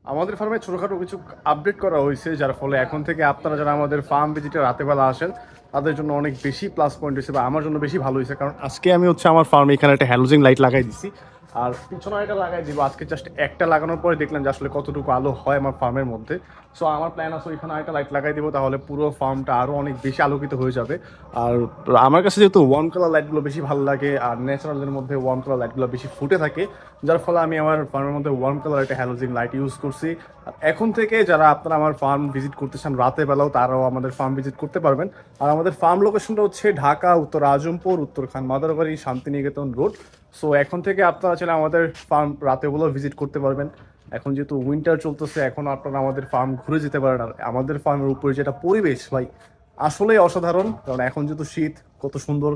আমাদের ফার্মে ছোটখাটো কিছু আপডেট করা হয়েছে, যার ফলে এখন থেকে আপনারা যারা আমাদের ফার্ম ভিজিটে রাতে বেলা আসেন তাদের জন্য অনেক বেশি প্লাস পয়েন্ট হয়েছে, বা আমার জন্য বেশি ভালো হয়েছে। কারণ আজকে আমি আমার ফার্মে এখানে একটা হ্যালোজিং লাইট লাগাই দিছি, আর পিছনে একটা লাগাই দিব। আজকে জাস্ট একটা লাগানোর পরে দেখলাম যে আসলে কতটুকু আলো হয় আমার ফার্মের মধ্যে। সো আমার প্ল্যান আছে ওইখানে একটা লাইট লাগাই দিব, তাহলে পুরো ফার্মটা আরও অনেক বেশি আলোকিত হয়ে যাবে। আর আমার কাছে যেহেতু ওয়ার্ম কালার লাইটগুলো বেশি ভালো লাগে, আর ন্যাচারালের মধ্যে ওয়ার্ম কালার লাইটগুলো বেশি ফুটে থাকে, যার ফলে আমি আমার ফার্মের মধ্যে ওয়ার্ম কালার একটা হ্যালোজিং লাইট ইউজ করছি। আর এখন থেকে যারা আপনারা আমার ফার্ম ভিজিট করতে চান রাতে বেলাও, তারাও আমাদের ফার্ম ভিজিট করতে পারবেন। আর আমাদের ফার্ম লোকেশনটা হচ্ছে ঢাকা উত্তর আজমপুর, উত্তর খান মাদারবাড়ি, শান্তিনিকেতন রোড। সো এখন থেকে আপনারা চাইলে আমাদের ফার্ম রাতেগুলো ভিজিট করতে পারবেন। এখন যেহেতু উইন্টার চলতেছে, এখন আপনারা আমাদের ফার্ম ঘুরে যেতে পারেন। আর আমাদের ফার্মের উপরে যেটা পরিবেশ ভাই, আসলেই অসাধারণ। কারণ এখন যেহেতু শীত, কত সুন্দর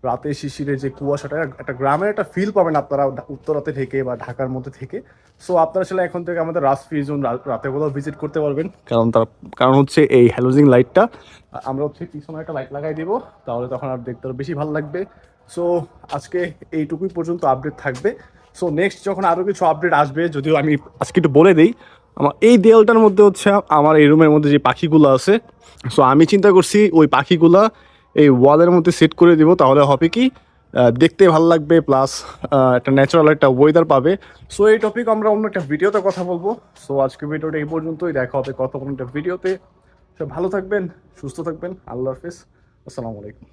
রাতে শিশিরে যে কুয়াশাটা, একটা গ্রামের একটা ফিল পাবেন আপনারা উত্তরাতে থেকে বা ঢাকার মধ্যে থেকে। সো আপনারা আসলে এখন থেকে আমাদের রাস ফ্রি জোন রাতেগুলো ভিজিট করতে পারবেন। কারণ হচ্ছে এই হ্যালোজিং লাইটটা আমরা পিছনে একটা লাইট লাগাই দিব, তাহলে তখন আর দেখতে আরো বেশি ভালো লাগবে। সো আজকে এইটুকুই পর্যন্ত আপডেট থাকবে। সো নেক্সট যখন আরও কিছু আপডেট আসবে, যদিও আমি আজকে একটু বলে দিই, আমার এই দেয়ালটার মধ্যে আমার এই রুমের মধ্যে যে পাখিগুলো আছে, সো আমি চিন্তা করছি ওই পাখিগুলা এই ওয়ালের মধ্যে সেট করে দিব, তাহলে হবে কি দেখতে ভালো লাগবে, প্লাস একটা ন্যাচারাল একটা ওয়েদার পাবে। সো এই টপিক আমরা অন্য একটা ভিডিওতে কথা বলবো। সো আজকে ভিডিওটা এই পর্যন্তই, দেখা হবে কত কোনো একটা ভিডিওতে। সব ভালো থাকবেন, সুস্থ থাকবেন, আল্লাহ হাফিজ, আসসালামু আলাইকুম।